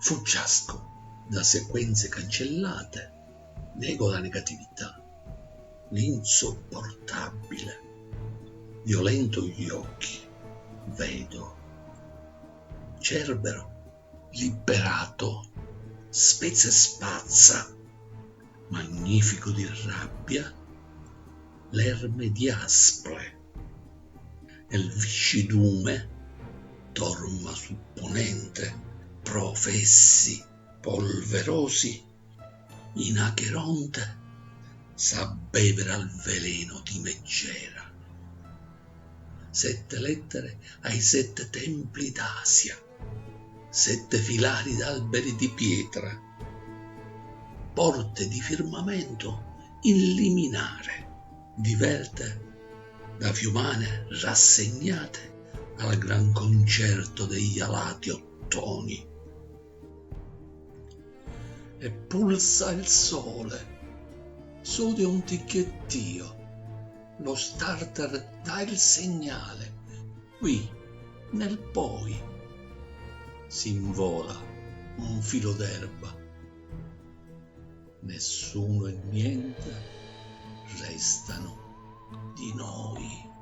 Fuggiasco da sequenze cancellate, nego la negatività, l'insopportabile, violento gli occhi, vedo. Cerbero, liberato, spezza e spazza, magnifico di rabbia, l'erme di asple, e il viscidume torma supponente, professi polverosi, in Acheronte s'abbevera al veleno di Megera. 7 lettere ai 7 templi d'Asia, 7 filari d'alberi di pietra, porte di firmamento in liminare, diverte da fiumane rassegnate al gran concerto degli alati ottoni. E pulsa il sole, sude un ticchettio, lo starter dà il segnale, qui nel poi s'invola un filo d'erba, nessuno e niente restano di noi.